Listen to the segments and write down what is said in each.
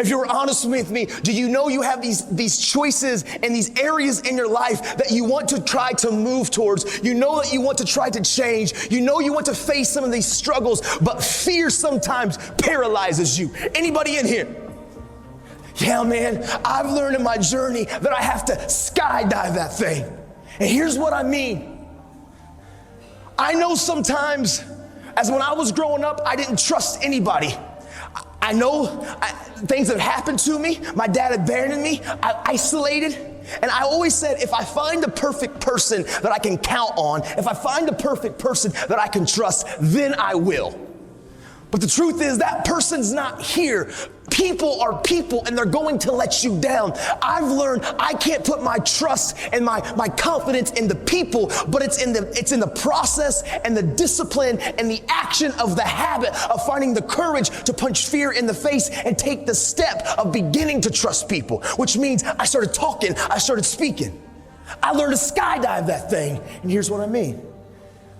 if you were honest with me, do you know you have these choices and these areas in your life that you want to try to move towards? You know that you want to try to change. You know you want to face some of these struggles, but fear sometimes paralyzes you. Anybody in here? Yeah, man, I've learned in my journey that I have to skydive that thing. And here's what I mean. I know sometimes, as when I was growing up, I didn't trust anybody. I know things have happened to me. My dad abandoned me. I isolated. And I always said, if I find the perfect person that I can count on, if I find the perfect person that I can trust, then I will. But the truth is that person's not here. People are people, and they're going to let you down. I've learned I can't put my trust and my confidence in the people, but it's in the process and the discipline and the action of the habit of finding the courage to punch fear in the face and take the step of beginning to trust people, which means I started talking, I started speaking. I learned to skydive that thing, and here's what I mean.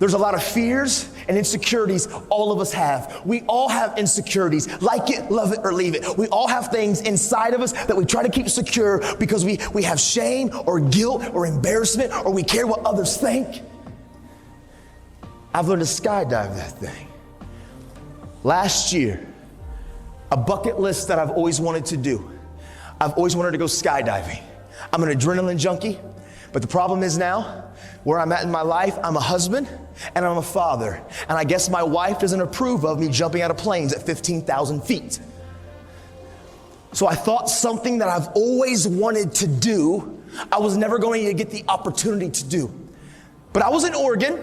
There's a lot of fears and insecurities all of us have. We all have insecurities. Like it, love it, or leave it. We all have things inside of us that we try to keep secure because we have shame or guilt or embarrassment, or we care what others think. I've learned to skydive that thing. Last year, a bucket list that I've always wanted to do. I've always wanted to go skydiving. I'm an adrenaline junkie, but the problem is now, where I'm at in my life, I'm a husband and I'm a father. And I guess my wife doesn't approve of me jumping out of planes at 15,000 feet. So I thought something that I've always wanted to do, I was never going to get the opportunity to do. But I was in Oregon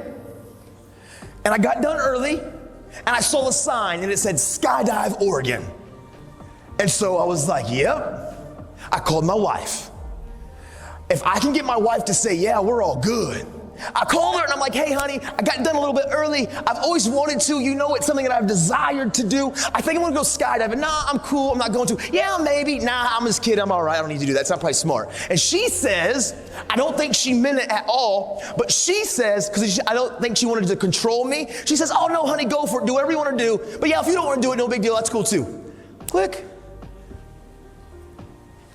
and I got done early and I saw a sign and it said Skydive Oregon. And so I was like, yep. I called my wife. If I can get my wife to say, yeah, we're all good. I called her and I'm like, hey, honey, I got done a little bit early. I've always wanted to. You know, it's something that I've desired to do. I think I'm going to go skydiving. Nah, I'm cool. I'm not going to. Yeah, maybe. Nah, I'm just kidding. I'm all right. I don't need to do that. It's not probably smart. And she says, I don't think she meant it at all, but she says, because I don't think she wanted to control me. She says, oh, no, honey, go for it. Do whatever you want to do. But yeah, if you don't want to do it, no big deal. That's cool too. Click.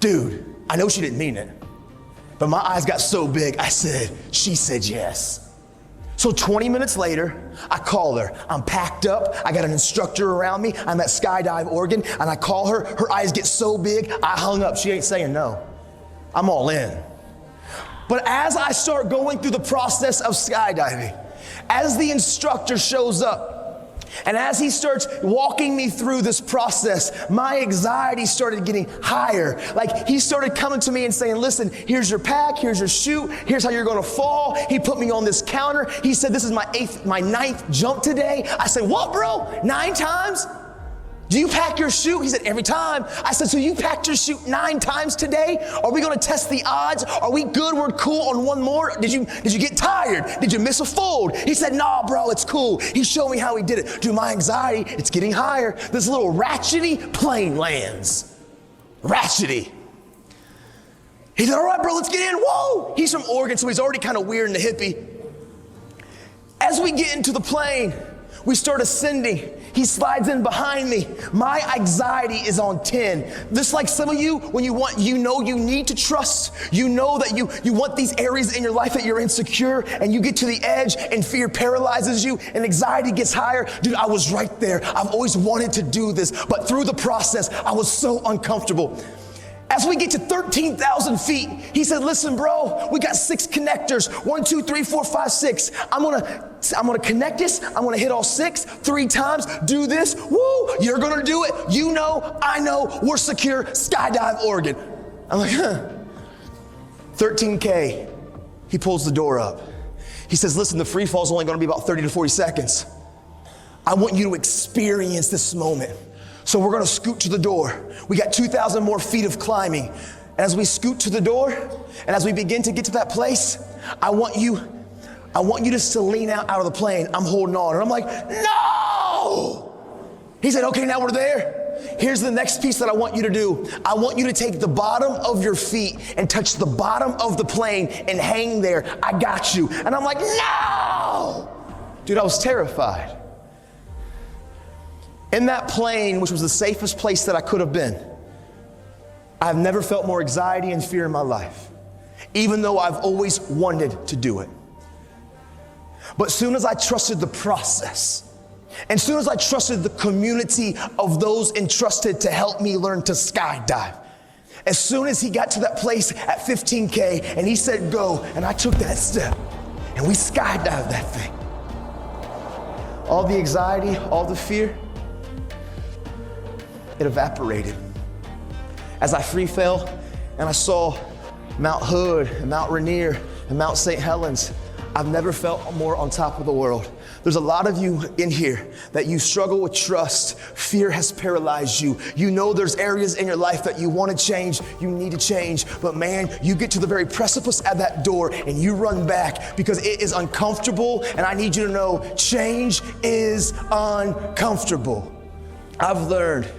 Dude, I know she didn't mean it. But my eyes got so big, she said yes. So 20 minutes later, I call her. I'm packed up. I got an instructor around me. I'm at Skydive Oregon, and I call her. Her eyes get so big, I hung up. She ain't saying no. I'm all in. But as I start going through the process of skydiving, as the instructor shows up, and as he starts walking me through this process, my anxiety started getting higher. Like he started coming to me and saying, listen, here's your pack, here's your chute, here's how you're gonna fall. He put me on this counter. He said, this is my ninth jump today. I said, what, bro? 9 times? Do you pack your chute? He said, every time. I said, so you packed your chute 9 times today? Are we gonna test the odds? Are we good? We're cool on one more? Did you get tired? Did you miss a fold? He said, nah, bro, it's cool. He showed me how he did it. Dude, my anxiety, it's getting higher. This little ratchety plane lands. Ratchety. He said, all right, bro, let's get in. Whoa! He's from Oregon, so he's already kind of weird and a hippie. As we get into the plane, we start ascending. He slides in behind me. My anxiety is on 10. Just like some of you, when you know you need to trust, you know that you want these areas in your life that you're insecure, and you get to the edge and fear paralyzes you and anxiety gets higher. Dude, I was right there. I've always wanted to do this, but through the process, I was so uncomfortable. As we get to 13,000 feet, he said, listen, bro, we got 6 connectors. 1, 2, 3, 4, 5, 6. I'm gonna connect this. I'm gonna hit all 6 3 times. Do this. Woo, you're gonna do it. You know, I know, we're secure. Skydive Oregon. I'm like, 13K. He pulls the door up. He says, listen, the free fall is only gonna be about 30 to 40 seconds. I want you to experience this moment. So we're gonna scoot to the door. We got 2,000 more feet of climbing. And as we scoot to the door, and as we begin to get to that place, I want you just to lean out of the plane. I'm holding on, and I'm like, no! He said, okay, now we're there. Here's the next piece that I want you to do. I want you to take the bottom of your feet and touch the bottom of the plane and hang there. I got you. And I'm like, no! Dude, I was terrified. In that plane, which was the safest place that I could have been, I've never felt more anxiety and fear in my life, even though I've always wanted to do it. But soon as I trusted the process, and soon as I trusted the community of those entrusted to help me learn to skydive, as soon as he got to that place at 15K and he said go, and I took that step, and we skydived that thing. All the anxiety, all the fear, it evaporated. As I free fell and I saw Mount Hood and Mount Rainier and Mount St. Helens, I've never felt more on top of the world. There's a lot of you in here that you struggle with trust. Fear has paralyzed you. You know there's areas in your life that you want to change, you need to change, but man, you get to the very precipice at that door and you run back because it is uncomfortable, and I need you to know change is uncomfortable. I've learned